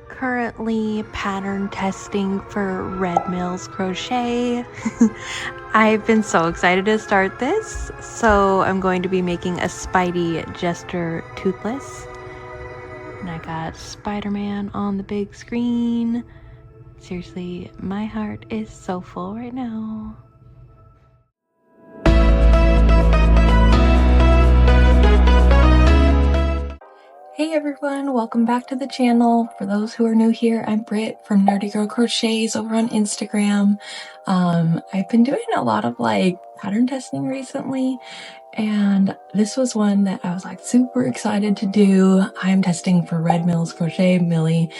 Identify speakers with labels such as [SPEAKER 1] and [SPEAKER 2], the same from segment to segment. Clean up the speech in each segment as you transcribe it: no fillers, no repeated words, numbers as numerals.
[SPEAKER 1] Currently pattern testing for Red Mills Crochet. I've been so excited to start this, so I'm going to be making a Spidey Jester Toothless. And I got Spider-Man on the big screen. Seriously, my heart is so full right now. Hey everyone, welcome back to the channel. For those who are new here, I'm Britt from nerdygirlcrochets over on Instagram. I've been doing a lot of pattern testing recently, and this was one that I was super excited to do. I'm testing for Red Mills Crochet, Millie.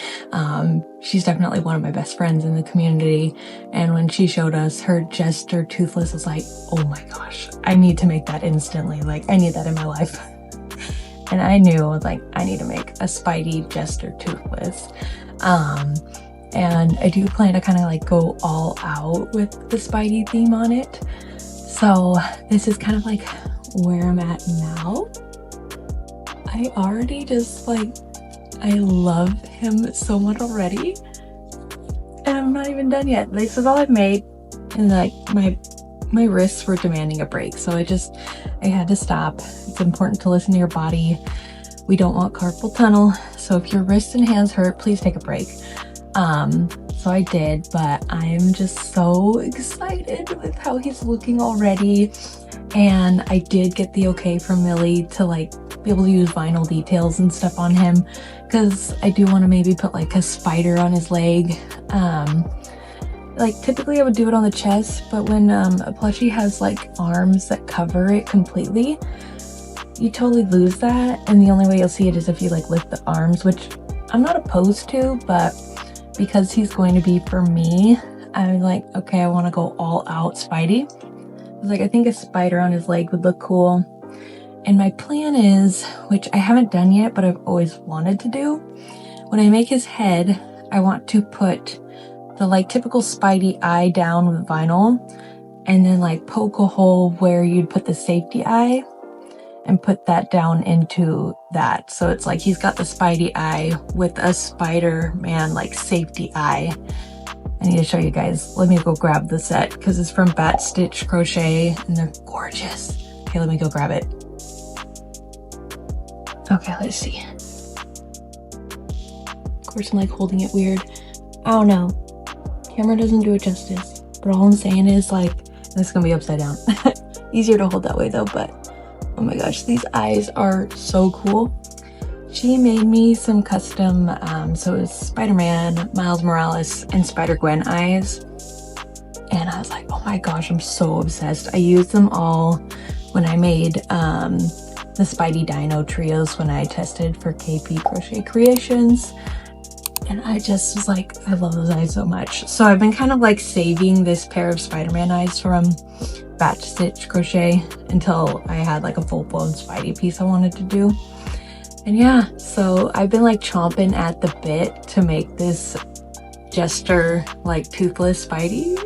[SPEAKER 1] She's definitely one of my best friends in the community, and when she showed us her Jester Toothless, I was like, oh my gosh, I need to make that instantly. I need that in my life. And I knew, I need to make a Spidey Jester Toothless. And I do plan to kind of go all out with the Spidey theme on it. So this is kind of where I'm at now. I already just I love him so much already. And I'm not even done yet. This is all I've made. And my wrists were demanding a break, so I had to stop. It's important to listen to your body. We don't want carpal tunnel, so if your wrists and hands hurt, please take a break. So I did, but I'm just so excited with how he's looking already. And I did get the okay from Millie to be able to use vinyl details and stuff on him, because I do want to maybe put a spider on his leg. Typically I would do it on the chest, but when a plushie has arms that cover it completely, you totally lose that, and the only way you'll see it is if you lift the arms, which I'm not opposed to, but because he's going to be for me, I'm okay, I want to go all out Spidey. I was I think a spider on his leg would look cool. And my plan is, which I haven't done yet, but I've always wanted to do, when I make his head, I want to put the typical Spidey eye down with vinyl, and then poke a hole where you'd put the safety eye and put that down into that. So it's he's got the Spidey eye with a Spider-Man safety eye. I need to show you guys. Let me go grab the set because it's from Bat Stitch Crochet and they're gorgeous. Okay, let me go grab it. Okay, let's see. Of course I'm holding it weird. I don't know. Camera doesn't do it justice, but all I'm saying is it's gonna be upside down. Easier to hold that way though, but oh my gosh, these eyes are so cool. She made me some custom, so it's Spider-Man, Miles Morales, and Spider-Gwen eyes. And I was oh my gosh, I'm so obsessed. I used them all when I made the Spidey Dino trios when I tested for KP Crochet Creations. And I just was I love those eyes so much. So I've been kind of saving this pair of Spider-Man eyes from Bat Stitch Crochet until I had a full-blown Spidey piece I wanted to do. And yeah, so I've been chomping at the bit to make this Jester Toothless Spidey.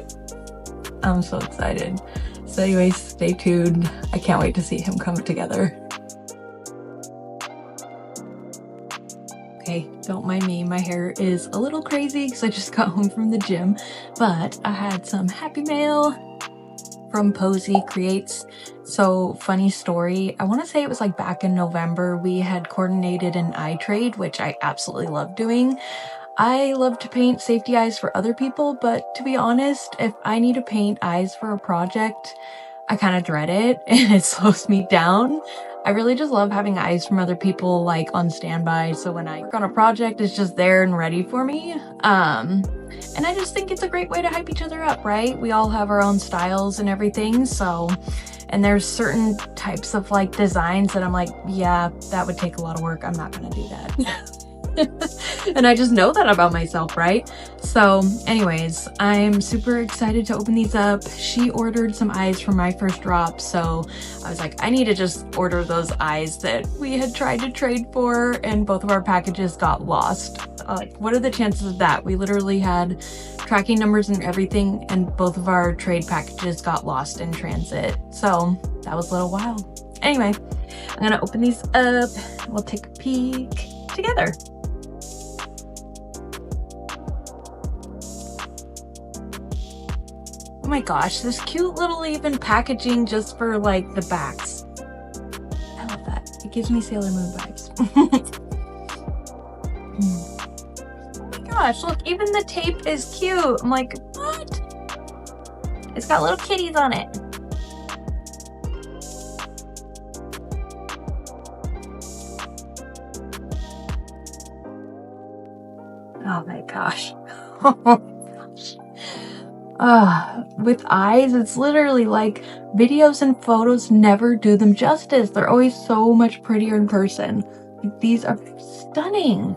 [SPEAKER 1] I'm so excited. So anyways, stay tuned. I can't wait to see him come together. Okay, don't mind me, my hair is a little crazy because I just got home from the gym, but I had some happy mail from Posy Creates. So funny story, I want to say it was back in November, we had coordinated an eye trade, which I absolutely love doing. I love to paint safety eyes for other people, but to be honest, if I need to paint eyes for a project, I kind of dread it and it slows me down. I really just love having eyes from other people on standby, so when I work on a project, it's just there and ready for me. And I just think it's a great way to hype each other up, right? We all have our own styles and everything, so, and there's certain types of designs that I'm yeah, that would take a lot of work, I'm not gonna do that. And I just know that about myself, right? So anyways, I'm super excited to open these up. She ordered some eyes for my first drop, so I was I need to just order those eyes that we had tried to trade for, and both of our packages got lost. What are the chances of that? We literally had tracking numbers and everything, and both of our trade packages got lost in transit. So that was a little wild. Anyway, I'm gonna open these up. We'll take a peek together. my gosh, this cute little even packaging just for like the backs. I love that. It gives me Sailor Moon vibes. Oh my gosh, look, even the tape is cute. I'm like, what? It's got little kitties on it. Oh my gosh. With eyes, it's literally like videos and photos never do them justice. They're always so much prettier in person. These are stunning.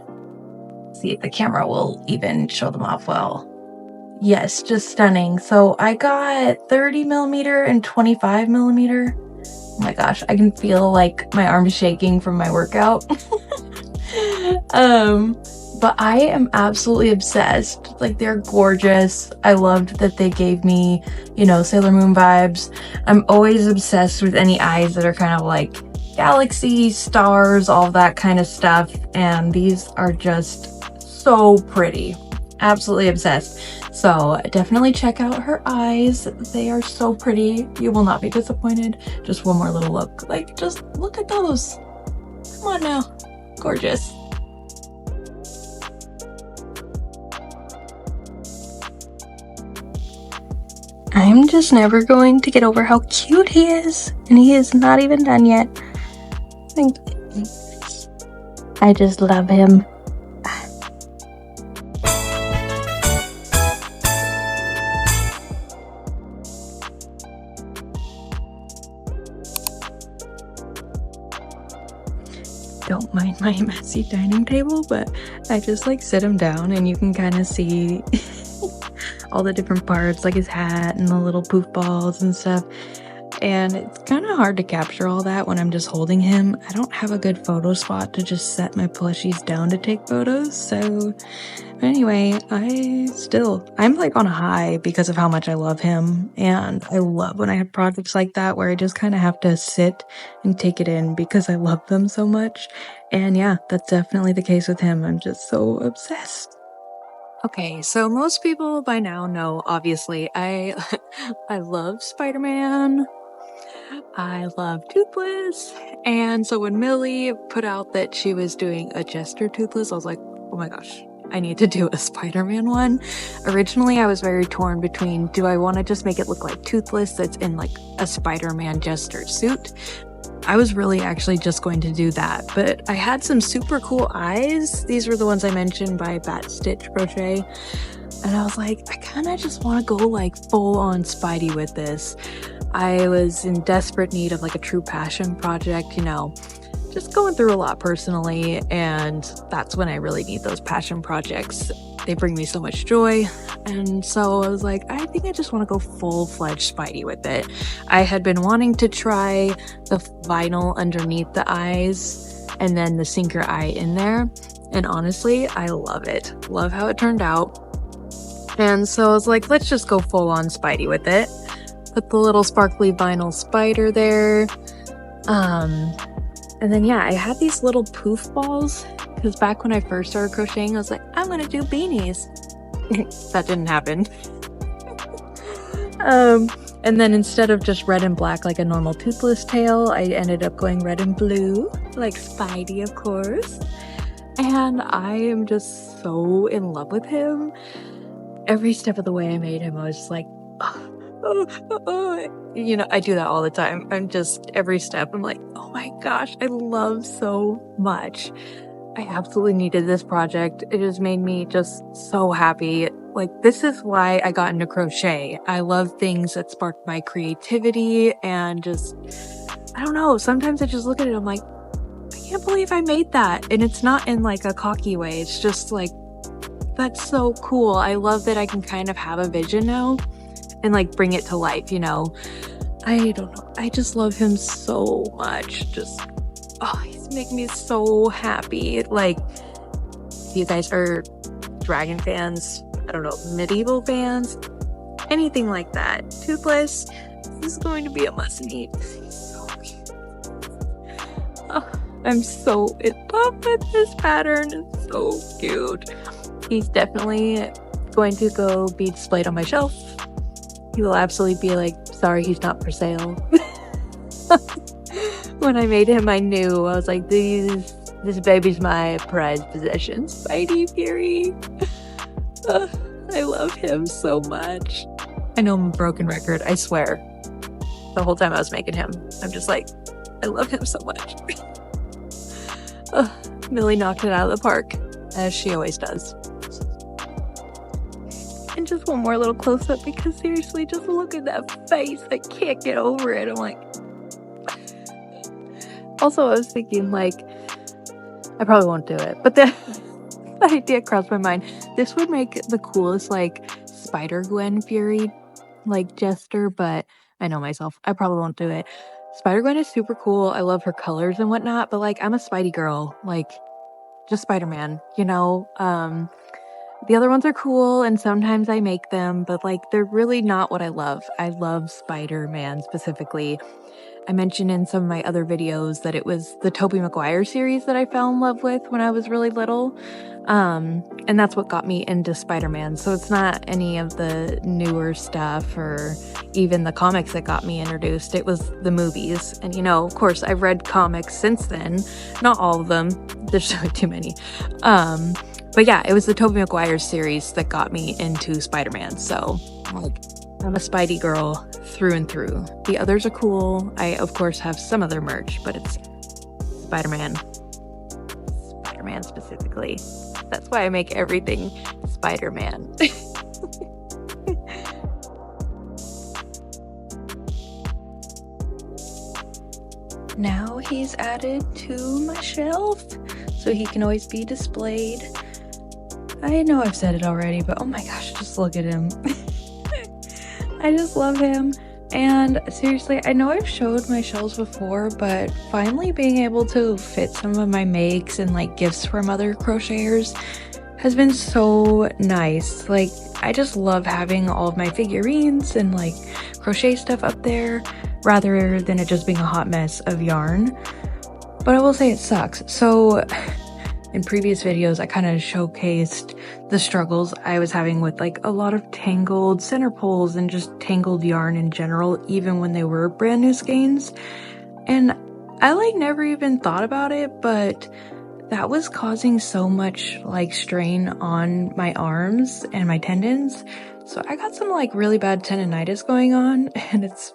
[SPEAKER 1] Let's see if the camera will even show them off well. Yes, just stunning. So I got 30mm and 25mm. Oh my gosh, I can feel like my arms shaking from my workout. But I am absolutely obsessed. Like, they're gorgeous. I loved that they gave me, you know, Sailor Moon vibes. I'm always obsessed with any eyes that are kind of like galaxies, stars, all that kind of stuff. And these are just so pretty. Absolutely obsessed. So definitely check out her eyes. They are so pretty. You will not be disappointed. Just one more little look. Like, just look at those. Come on now. Gorgeous. I'm just never going to get over how cute he is, and he is not even done yet. I just love him. Don't mind my messy dining table, but I just like sit him down and you can kind of see all the different parts, like his hat and the little poof balls and stuff. And it's kind of hard to capture all that when I'm just holding him. I don't have a good photo spot to just set my plushies down to take photos. So anyway, I'm like on a high because of how much I love him. And I love when I have projects like that where I just kind of have to sit and take it in because I love them so much. And yeah, that's definitely the case with him. I'm just so obsessed. Okay, so most people by now know, obviously, I love Spider-Man. I love Toothless. And so when Millie put out that she was doing a Jester Toothless, I was like, oh my gosh, I need to do a Spider-Man one. Originally, I was very torn between, do I want to just make it look like Toothless that's in like a Spider-Man Jester suit? I was really actually just going to do that, but I had some super cool eyes. These were the ones I mentioned by Bat Stitch Crochet. And I was like, I kind of just want to go like full on Spidey with this. I was in desperate need of like a true passion project, you know, just going through a lot personally. And that's when I really need those passion projects. They bring me so much joy. And so I was like, I think I just want to go full-fledged Spidey with it. I had been wanting to try the vinyl underneath the eyes and then the sinker eye in there. And honestly, I love it. Love how it turned out. And so I was like, let's just go full-on Spidey with it. Put the little sparkly vinyl spider there. And then yeah, I had these little poof balls because back when I first started crocheting, I was like, I'm gonna do beanies. That didn't happen. And then instead of just red and black like a normal Toothless tail, I ended up going red and blue, like Spidey, of course. And I am just so in love with him. Every step of the way I made him, I was just like, you know, I do that all the time. I'm just, every step, I'm like, oh my gosh, I love so much. I absolutely needed this project. It has made me just so happy. Like, this is why I got into crochet. I love things that spark my creativity and just, I don't know, sometimes I just look at it, I'm like, I can't believe I made that. And it's not in like a cocky way. It's just like, that's so cool. I love that I can kind of have a vision now and like bring it to life, you know? I don't know. I just love him so much. Just, oh, he's making me so happy. Like, if you guys are dragon fans, I don't know, medieval fans, anything like that, Toothless, this is going to be a must-need. He's so cute. Oh, I'm so in love with this pattern. It's so cute. He's definitely going to go be displayed on my shelf. He will absolutely be like, sorry, he's not for sale. When I made him, I knew. I was like, this baby's my prized possession. Spidey Fury. I love him so much. I know I'm a broken record, I swear. The whole time I was making him, I'm just like, I love him so much. Millie knocked it out of the park, as she always does. And just one more little close-up, because seriously, just look at that face. I can't get over it. I'm like... Also, I was thinking, like, I probably won't do it, but the idea crossed my mind. This would make the coolest, like, Spider-Gwen Fury, like, Jester, but I know myself. I probably won't do it. Spider-Gwen is super cool. I love her colors and whatnot, but, like, I'm a Spidey girl. Like, just Spider-Man, you know? The other ones are cool, and sometimes I make them, but, like, they're really not what I love. I love Spider-Man specifically. I mentioned in some of my other videos that it was the Tobey Maguire series that I fell in love with when I was really little. And that's what got me into Spider-Man. So it's not any of the newer stuff or even the comics that got me introduced. It was the movies. And, you know, of course, I've read comics since then. Not all of them. There's too many. But yeah, it was the Tobey Maguire series that got me into Spider-Man. So, like, I'm a Spidey girl through and through. The others are cool. I, of course, have some other merch, but it's Spider-Man. Spider-Man specifically. That's why I make everything Spider-Man. Now he's added to my shelf, so he can always be displayed. I know I've said it already, but oh my gosh, just look at him. I just love him. And seriously, I know I've showed my shelves before, but finally being able to fit some of my makes and like gifts from other crocheters has been so nice. Like, I just love having all of my figurines and like crochet stuff up there rather than it just being a hot mess of yarn. But I will say it sucks. So in previous videos, I kind of showcased the struggles I was having with like a lot of tangled center poles and just tangled yarn in general, even when they were brand new skeins. And I like never even thought about it, but that was causing so much like strain on my arms and my tendons. So I got some like really bad tendonitis going on, and it's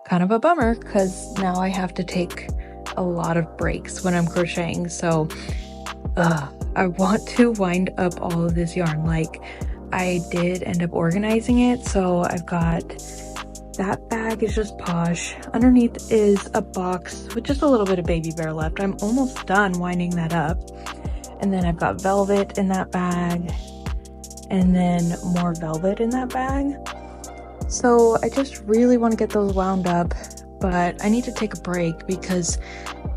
[SPEAKER 1] kind of a bummer because now I have to take a lot of breaks when I'm crocheting. So I want to wind up all of this yarn. Like, I did end up organizing it, so I've got that bag is just posh. Underneath is a box with just a little bit of baby bear left. I'm almost done winding that up. And then I've got velvet in that bag, and then more velvet in that bag. So I just really want to get those wound up, but I need to take a break because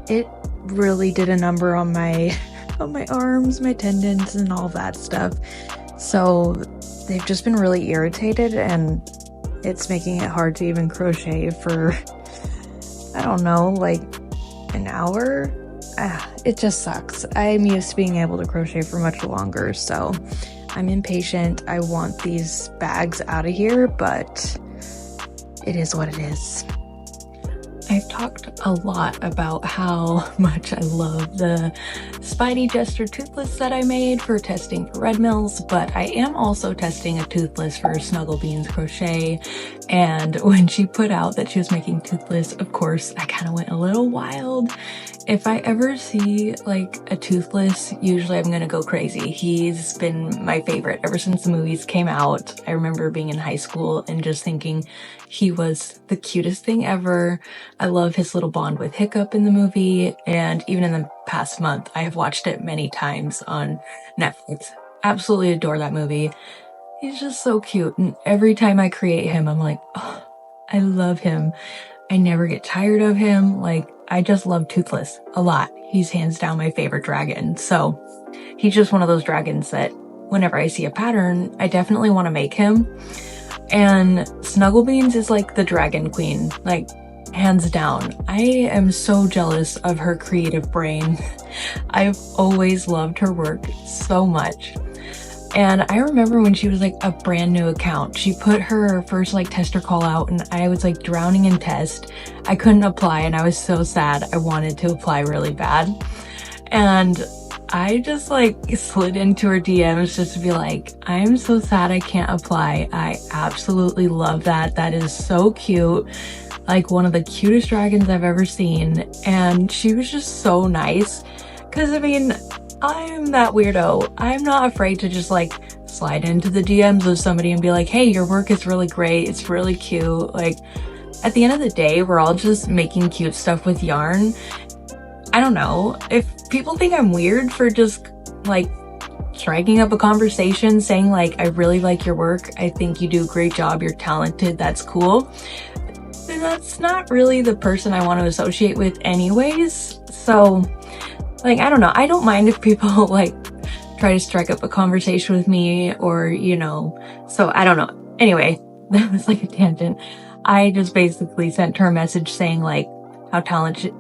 [SPEAKER 1] it really did a number on my arms, my tendons, and all that stuff. So they've just been really irritated, and it's making it hard to even crochet for, I don't know, like an hour. It just sucks. I'm used to being able to crochet for much longer, so I'm impatient. I want these bags out of here, but it is what it is. I've talked a lot about how much I love the Spidey Jester Toothless that I made for testing for Red Mills, but I am also testing a Toothless for Snuggle Beans Crochet. And when she put out that she was making Toothless, of course, I kind of went a little wild. If I ever see like a Toothless, usually I'm gonna go crazy. He's been my favorite ever since the movies came out. I remember being in high school and just thinking he was the cutest thing ever. I love his little bond with Hiccup in the movie, and even in the past month, I have watched it many times on Netflix. Absolutely adore that movie. He's just so cute, and every time I create him, I'm like, oh, I love him. I never get tired of him. Like, I just love Toothless a lot. He's hands down my favorite dragon. So he's just one of those dragons that whenever I see a pattern, I definitely want to make him. And Snuggle Beans is like the dragon queen, like hands down. I am so jealous of her creative brain. I've always loved her work so much. And I remember when she was like a brand new account, she put her first like tester call out and I was like drowning in test. I couldn't apply and I was so sad. I wanted to apply really bad. And I just like slid into her DMs just to be like, I'm so sad I can't apply. I absolutely love that. That is so cute. Like one of the cutest dragons I've ever seen. And she was just so nice. Cause I mean, I'm that weirdo. I'm not afraid to just like slide into the DMs of somebody and be like, hey, your work is really great. It's really cute. Like at the end of the day, we're all just making cute stuff with yarn. I don't know. If people think I'm weird for just like striking up a conversation saying like, I really like your work. I think you do a great job. You're talented. That's cool. Then that's not really the person I want to associate with anyways. So like, I don't know. I don't mind if people like try to strike up a conversation with me or, you know, so I don't know. Anyway, that was like a tangent. I just basically sent her a message saying like how talented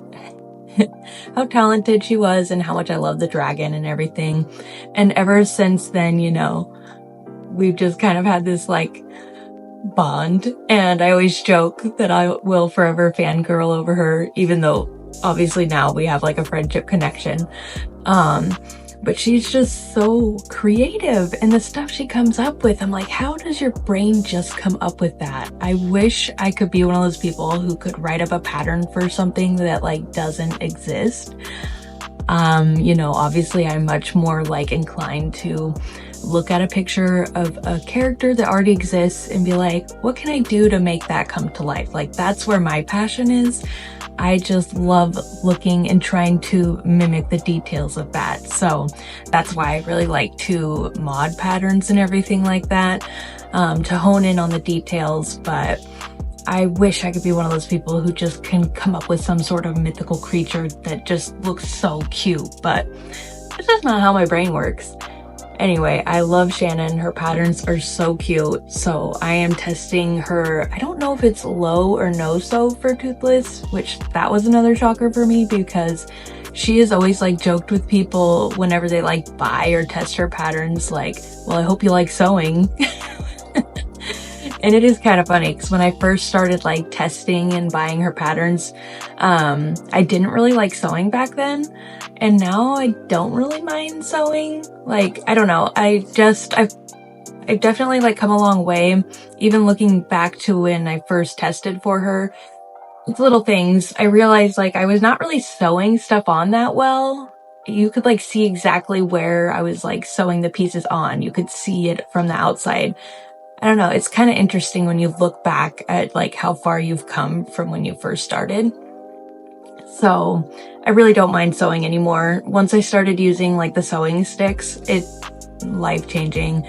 [SPEAKER 1] she was and how much I love the dragon and everything. And ever since then, you know, we've just kind of had this like bond. And I always joke that I will forever fangirl over her, even though obviously now we have like a friendship connection. But she's just so creative and the stuff she comes up with, I'm like, how does your brain just come up with that? I wish I could be one of those people who could write up a pattern for something that like doesn't exist. You know, obviously I'm much more like inclined to look at a picture of a character that already exists and be like, what can I do to make that come to life? Like that's where my passion is. I just love looking and trying to mimic the details of that. So that's why I really like to mod patterns and everything like that, to hone in on the details. But I wish I could be one of those people who just can come up with some sort of mythical creature that just looks so cute, but it's just not how my brain works. Anyway, I love Shannon. Her patterns are so cute. So I am testing her. I don't know if it's low or no sew for Toothless, which that was another shocker for me because she has always like joked with people whenever they like buy or test her patterns, like, well, I hope you like sewing. And it is kind of funny because when I first started like testing and buying her patterns, I didn't really like sewing back then. And now I don't really mind sewing. Like, I don't know. I've definitely like come a long way. Even looking back to when I first tested for her, it's little things. I realized like I was not really sewing stuff on that well. You could like see exactly where I was like sewing the pieces on. You could see it from the outside. I don't know. It's kind of interesting when you look back at like how far you've come from when you first started. So I really don't mind sewing anymore. Once I started using like the sewing sticks, it's life-changing.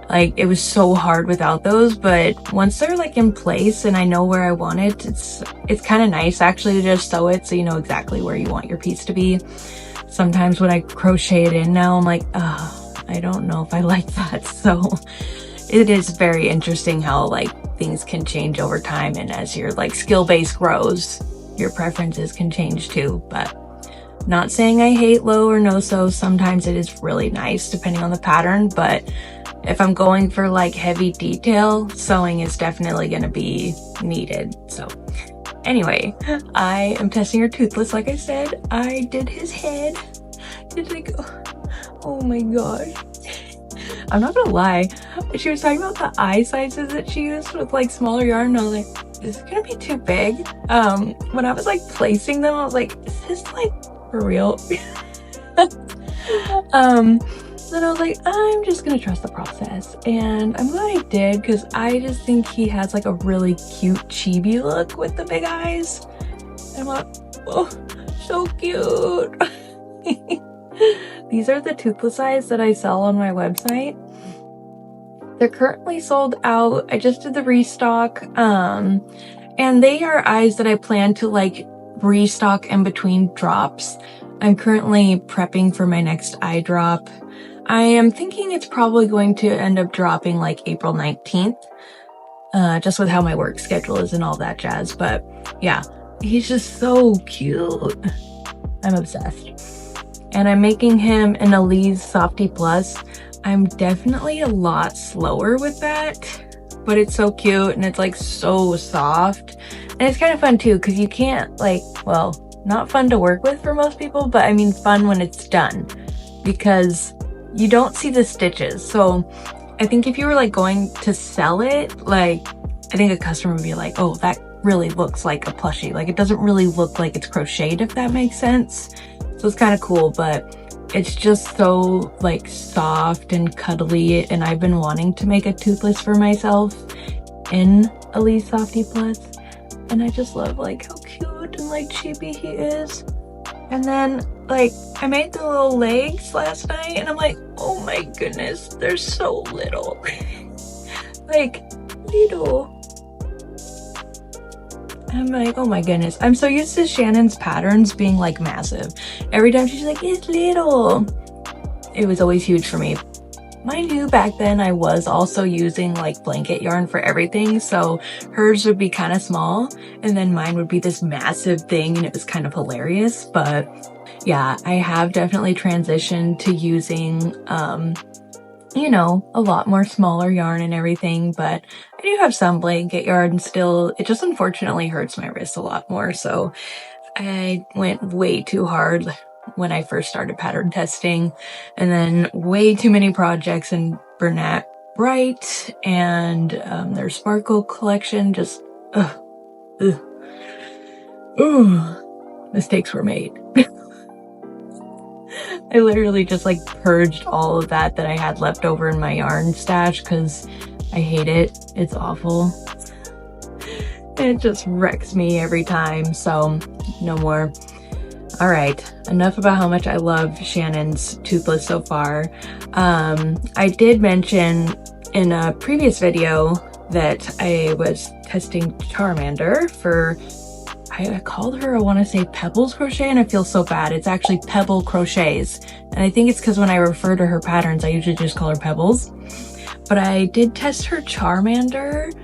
[SPEAKER 1] Like it was so hard without those, but once they're like in place and I know where I want it, it's kind of nice actually to just sew it so you know exactly where you want your piece to be. Sometimes when I crochet it in now, I'm like, oh, I don't know if I like that. So it is very interesting how like things can change over time, and as your like skill base grows, your preferences can change too. But not saying I hate low or no sew. Sometimes it is really nice depending on the pattern, but if I'm going for like heavy detail, sewing is definitely going to be needed. So anyway, I am testing her Toothless. Like I said, I did his head. Did I go? Oh my gosh. I'm not gonna lie, she was talking about the eye sizes that she used with like smaller yarn, and I was like, is it gonna be too big? When I was like placing them, I was like, is this like for real? Then I was like, I'm just gonna trust the process, and I'm glad I did because I just think he has like a really cute chibi look with the big eyes. And I'm like, oh, so cute. These are the Toothless eyes that I sell on my website. They're currently sold out. I just did the restock. And they are eyes that I plan to like restock in between drops. I'm currently prepping for my next eye drop. I am thinking it's probably going to end up dropping like April 19th. Just with how my work schedule is and all that jazz. But yeah, he's just so cute. I'm obsessed. And I'm making him an Elise Softy Plus. I'm definitely a lot slower with that, but it's so cute and it's like so soft. And it's kind of fun too, because you can't like, well, not fun to work with for most people, but I mean fun when it's done, because you don't see the stitches. So I think if you were like going to sell it, like I think a customer would be like, oh, that really looks like a plushie. Like it doesn't really look like it's crocheted, if that makes sense. So it's kind of cool, but it's just so like soft and cuddly, and I've been wanting to make a toothless for myself in Elise Softy Plus, and I just love like how cute and like chibi he is. And then like I made the little legs last night and I'm like, oh my goodness, they're so little. Like little. I'm like, oh my goodness. I'm so used to Shannon's patterns being like massive. Every time she's like, it's little. It was always huge for me. Mind you, back then I was also using like blanket yarn for everything. So hers would be kind of small and then mine would be this massive thing, and it was kind of hilarious. But yeah, I have definitely transitioned to using, you know, a lot more smaller yarn and everything, but I do have some blanket yarn still. It just unfortunately hurts my wrist a lot more. So I went way too hard when I first started pattern testing, and then way too many projects in Bernat Bright and their Sparkle collection. Just, mistakes were made. I literally just like purged all of that I had left over in my yarn stash because I hate it. It's awful. It just wrecks me every time, so no more. All right, enough about how much I love Shannon's Toothless so far. I did mention in a previous video that I was testing Charmander for, I called her, I want to say Pebbles Crochet, and I feel so bad. It's actually Pebble Crochets. And I think it's because when I refer to her patterns, I usually just call her Pebbles. But I did test her Charmander,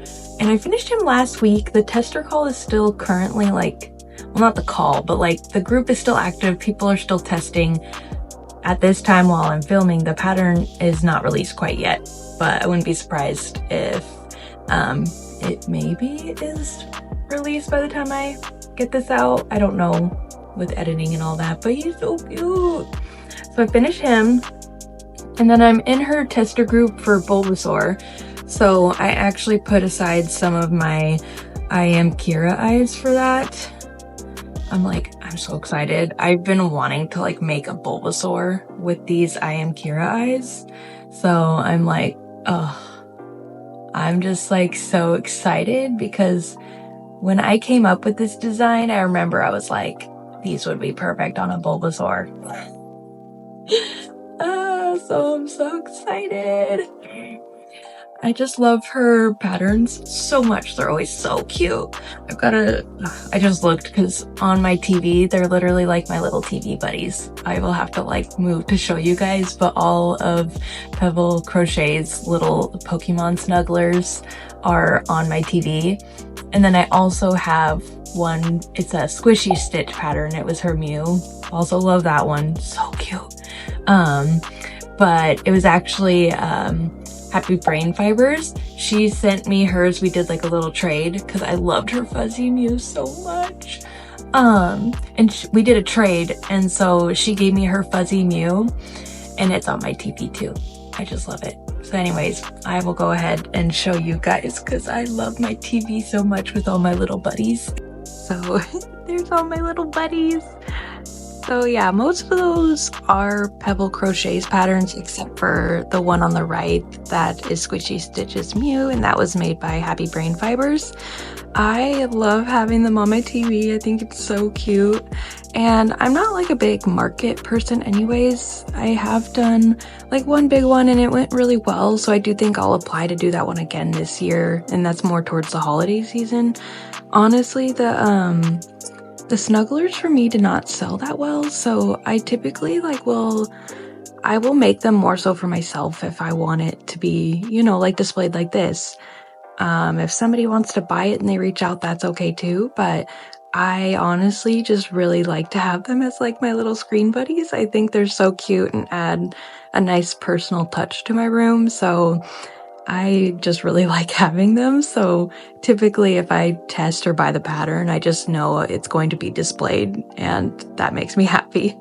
[SPEAKER 1] and I finished him last week. The tester call is still currently like, well, not the call, but like the group is still active. People are still testing. At this time while I'm filming, the pattern is not released quite yet, but I wouldn't be surprised if it maybe is released by the time I get this out. I don't know with editing and all that, but he's so cute. So I finished him, and then I'm in her tester group for Bulbasaur. So I actually put aside some of my I Am Kira eyes for that. I'm so excited. I've been wanting to like make a Bulbasaur with these I Am Kira eyes. So I'm like, oh, I'm just like so excited, because when I came up with this design, I remember I was like, these would be perfect on a Bulbasaur. So I'm so excited. I just love her patterns so much. They're always so cute. I just looked because on my TV, they're literally like my little TV buddies. I will have to like move to show you guys, but all of Pebble Crochet's little Pokemon snugglers are on my TV. And then I also have one, it's a squishy stitch pattern. It was her Mew. Also love that one. So cute. But it was actually, Happy Brain Fibers. She sent me hers. We did like a little trade because I loved her fuzzy Mew so much. And we did a trade, and so she gave me her fuzzy Mew, and it's on my TV too. I just love it. So anyways, I will go ahead and show you guys because I love my TV so much with all my little buddies. So there's all my little buddies. So yeah, most of those are Pebble Crochets patterns, except for the one on the right that is Squishy Stitches Mew, and that was made by Happy Brain Fibers. I love having them on my TV. I think it's so cute. And I'm not like a big market person anyways. I have done like one big one and it went really well, so I do think I'll apply to do that one again this year, and that's more towards the holiday season. Honestly, the snugglers for me did not sell that well, so I typically I will make them more so for myself if I want it to be, you know, like displayed like this. If somebody wants to buy it and they reach out, that's okay too, but I honestly just really like to have them as like my little screen buddies. I think they're so cute and add a nice personal touch to my room. So I just really like having them. So typically if I test or buy the pattern, I just know it's going to be displayed, and that makes me happy.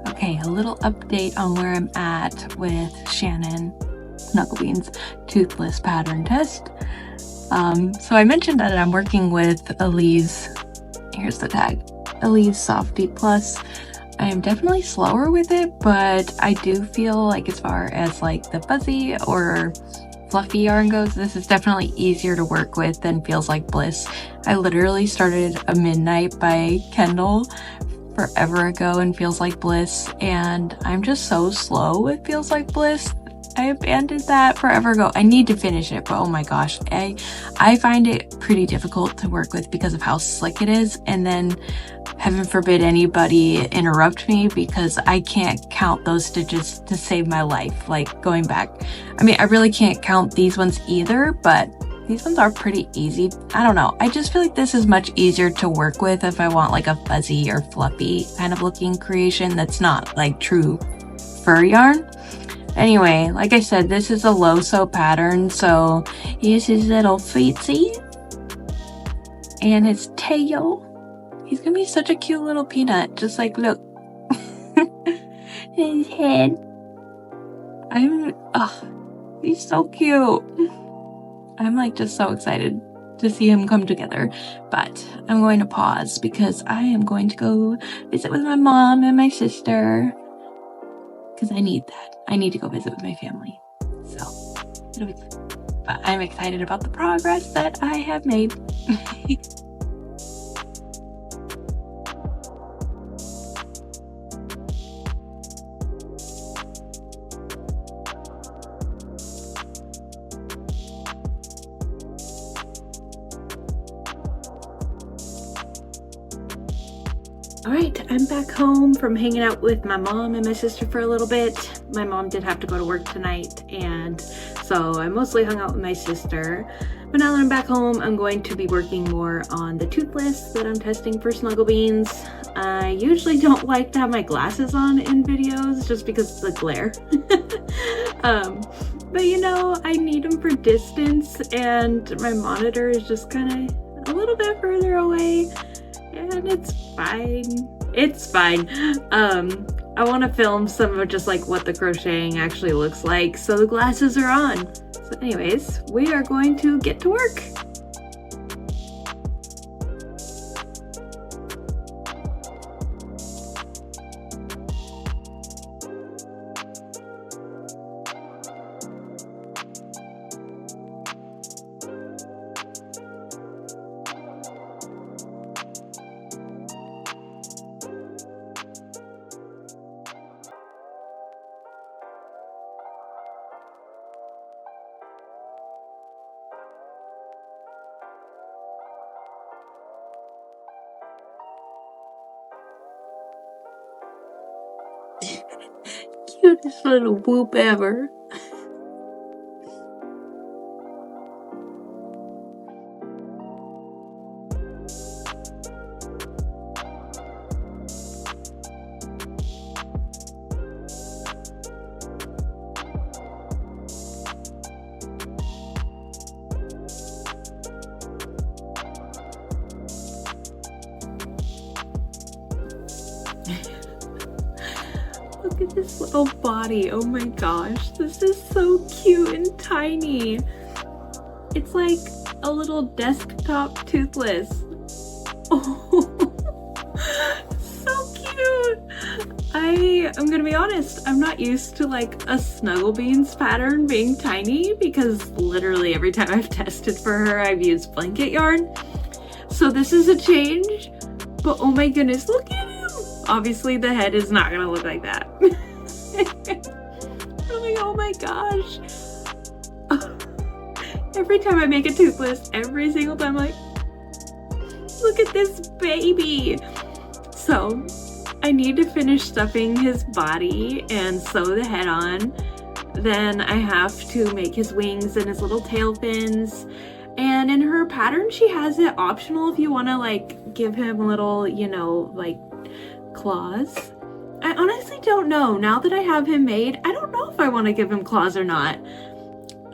[SPEAKER 1] Okay, a little update on where I'm at with Shannon Snugglebean's Toothless pattern test. So I mentioned that I'm working with Elise, here's the tag, Elise Softy Plus. I am definitely slower with it, but I do feel like as far as like the fuzzy or fluffy yarn goes, this is definitely easier to work with than Feels Like Bliss. I literally started A Midnight by Kendall forever ago in Feels Like Bliss, and I'm just so slow with Feels Like Bliss. I abandoned that forever ago. I need to finish it, but oh my gosh, I find it pretty difficult to work with because of how slick it is, and then heaven forbid anybody interrupt me because I can't count those stitches to save my life, like going back. I mean, I really can't count these ones either, but these ones are pretty easy. I don't know. I just feel like this is much easier to work with if I want like a fuzzy or fluffy kind of looking creation that's not like true fur yarn. Anyway, like I said, this is a low sew pattern, so here's his little feetsy and his tail. He's gonna be such a cute little peanut. Just like, look. His head. He's so cute. I'm like just so excited to see him come together. But I'm going to pause because I am going to go visit with my mom and my sister. Because I need that. I need to go visit with my family. So, it'll be fun. But I'm excited about the progress that I have made. Alright, I'm back home from hanging out with my mom and my sister for a little bit. My mom did have to go to work tonight, and so I mostly hung out with my sister. But now that I'm back home, I'm going to be working more on the Toothless that I'm testing for Snugglebeans. I usually don't like to have my glasses on in videos just because of the glare. But you know, I need them for distance, and my monitor is just kind of a little bit further away. And it's fine. It's fine. I want to film some of just like what the crocheting actually looks like, so the glasses are on. So anyways, we are going to get to work. Cutest little whoop ever. Look at this little body. Oh my gosh, this is so cute and tiny. It's like a little desktop Toothless. Oh, so cute. I'm gonna be honest, I'm not used to like a Snugglebeans pattern being tiny because literally every time I've tested for her, I've used blanket yarn. So this is a change, but oh my goodness, look at him. Obviously the head is not gonna look like that. I'm like, oh my gosh. Every time I make a Toothless, every single time I'm like, look at this baby. So I need to finish stuffing his body and sew the head on. Then I have to make his wings and his little tail fins.
[SPEAKER 2] And in her pattern, she has it optional if you want to like give him little, you know, like claws. I honestly don't know. Now that I have him made, I don't know if I want to give him claws or not.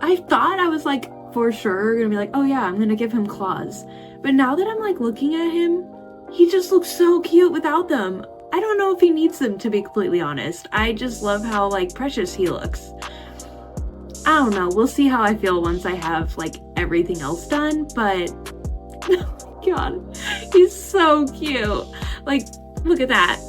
[SPEAKER 2] I thought I was like for sure gonna be like, oh yeah, I'm gonna give him claws. But now that I'm like looking at him, he just looks so cute without them. I don't know if he needs them, to be completely honest. I just love how like precious he looks. I don't know. We'll see how I feel once I have like everything else done, but God, he's so cute. Like, look at that.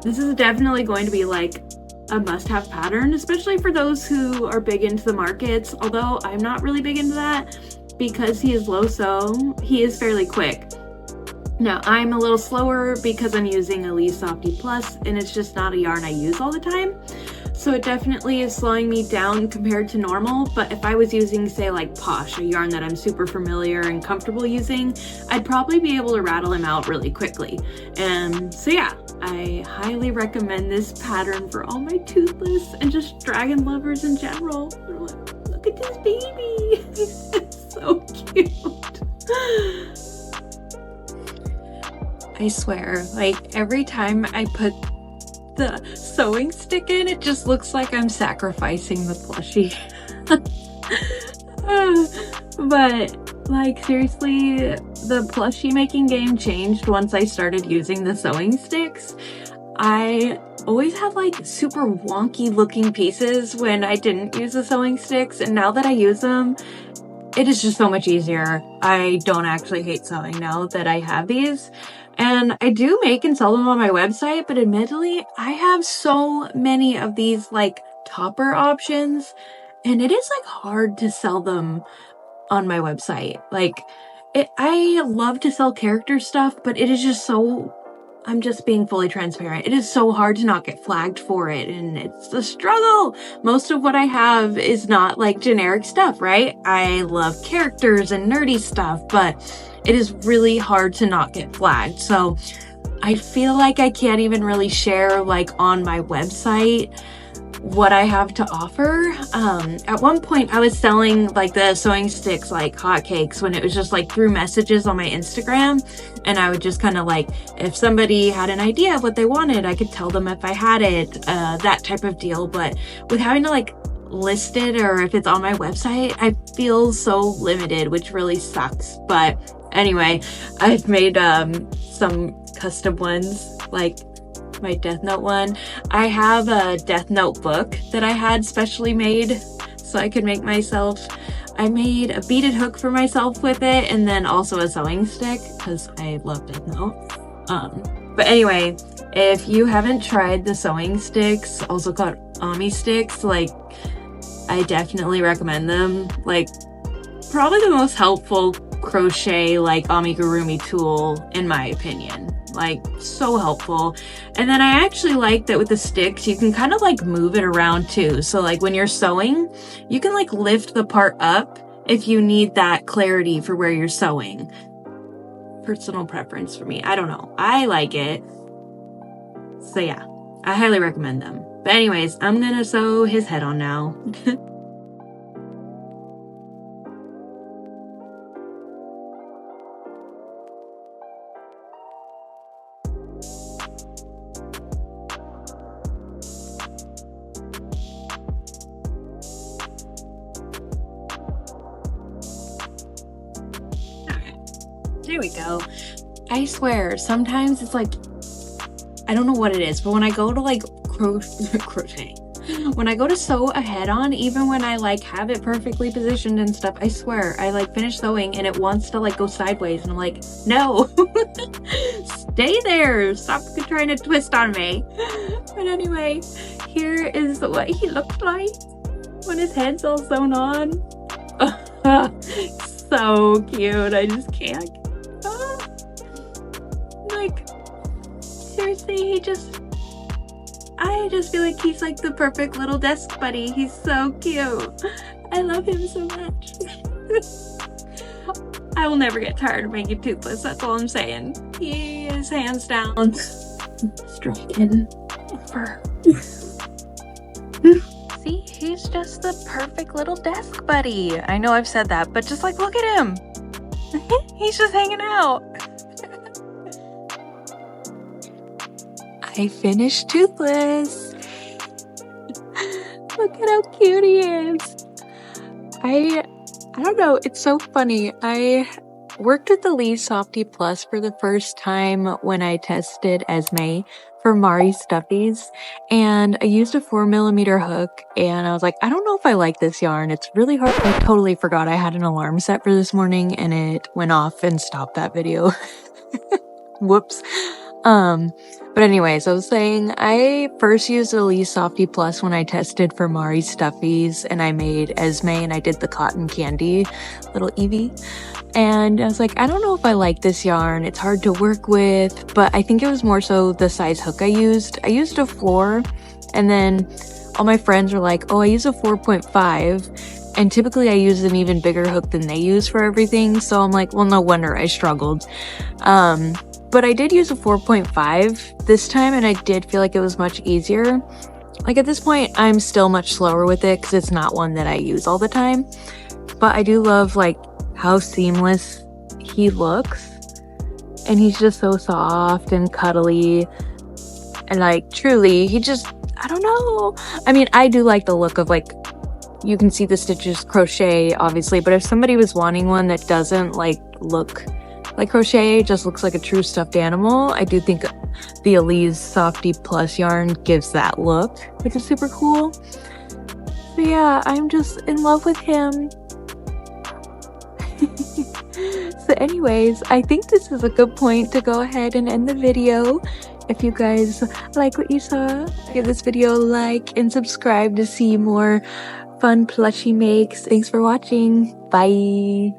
[SPEAKER 2] This is definitely going to be like a must-have pattern, especially for those who are big into the markets, although I'm not really big into that because he is low sew. He is fairly quick. Now, I'm a little slower because I'm using Elise Softy Plus, and it's just not a yarn I use all the time. So it definitely is slowing me down compared to normal, but if I was using, say, like Posh, a yarn that I'm super familiar and comfortable using, I'd probably be able to rattle him out really quickly. So yeah, I highly recommend this pattern for all my toothless and just dragon lovers in general. Look at this baby! It's so cute!
[SPEAKER 1] I swear, like every time I put the sewing stick in, it just looks like I'm sacrificing the plushie. But like seriously, the plushie making game changed once I started using the sewing sticks. I always had like super wonky looking pieces when I didn't use the sewing sticks, and now that I use them, it is just so much easier. I don't actually hate sewing now that I have these. And I do make and sell them on my website, but admittedly, I have so many of these like topper options, and it is like hard to sell them on my website. Like, I love to sell character stuff, but it is just so, I'm just being fully transparent. It is so hard to not get flagged for it, and it's a struggle. Most of what I have is not like generic stuff, right? I love characters and nerdy stuff, but it is really hard to not get flagged. So I feel like I can't even really share like on my website what I have to offer. At one point I was selling like the sewing sticks like hotcakes when it was just like through messages on my Instagram, and I would just kind of like, if somebody had an idea of what they wanted, I could tell them if I had it, that type of deal. But with having to like list it, or if it's on my website, I feel so limited, which really sucks. But anyway, I've made some custom ones, like my Death Note one. I have a Death Note book that I had specially made so I could make myself. I made a beaded hook for myself with it, and then also a sewing stick because I love Death Note. But anyway, if you haven't tried the sewing sticks, also called Ami sticks, like I definitely recommend them. Like, probably the most helpful crochet like amigurumi tool in my opinion. Like, so helpful. And then I actually like that with the sticks you can kind of like move it around too, so like when you're sewing you can like lift the part up if you need that clarity for where you're sewing. Personal preference for me, I don't know, I like it. So yeah, I highly recommend them. But anyways, I'm gonna sew his head on now. There we go. I swear, sometimes it's like, I don't know what it is, but when I go to like crochet, when I go to sew a head on, even when I like have it perfectly positioned and stuff, I swear, I like finish sewing and it wants to like go sideways, and I'm like, no, stay there, stop trying to twist on me. But anyway, here is what he looked like when his head's all sewn on. So cute, I just can't. Like, seriously, I just feel like he's like the perfect little desk buddy. He's so cute. I love him so much. I will never get tired of making Toothless, that's all I'm saying. He is hands down stricken for. See, he's just just the perfect little desk buddy. I know I've said that, but just like, look at him. He's just hanging out. I finished Toothless. Look at how cute he is. I don't know, it's so funny. I worked with the Lee Softy Plus for the first time when I tested Esme for Mari Stuffies, and I used a 4mm hook, and I was like, I don't know if I like this yarn. It's really hard. I totally forgot I had an alarm set for this morning, and it went off and stopped that video. Whoops. But anyways, I was saying I first used the Lee Softy Plus when I tested for Mari Stuffies, and I made Esme, and I did the cotton candy little Evie. And I was like, I don't know if I like this yarn. It's hard to work with, but I think it was more so the size hook I used. I used a 4, and then all my friends were like, oh, I use a 4.5. And typically I use an even bigger hook than they use for everything. So I'm like, well, no wonder I struggled. But I did use a 4.5 this time, and I did feel like it was much easier. Like at this point, I'm still much slower with it because it's not one that I use all the time. But I do love like how seamless he looks. And he's just so soft and cuddly. And like truly, he just, I don't know. I mean, I do like the look of like, you can see the stitches crochet obviously, but if somebody was wanting one that doesn't like look like crochet, just looks like a true stuffed animal, I do think the Elise Softy Plus yarn gives that look, which is super cool. So yeah, I'm just in love with him. So anyways, I think this is a good point to go ahead and end the video. If you guys like what you saw, give this video a like and subscribe to see more fun plushie makes. Thanks for watching. Bye.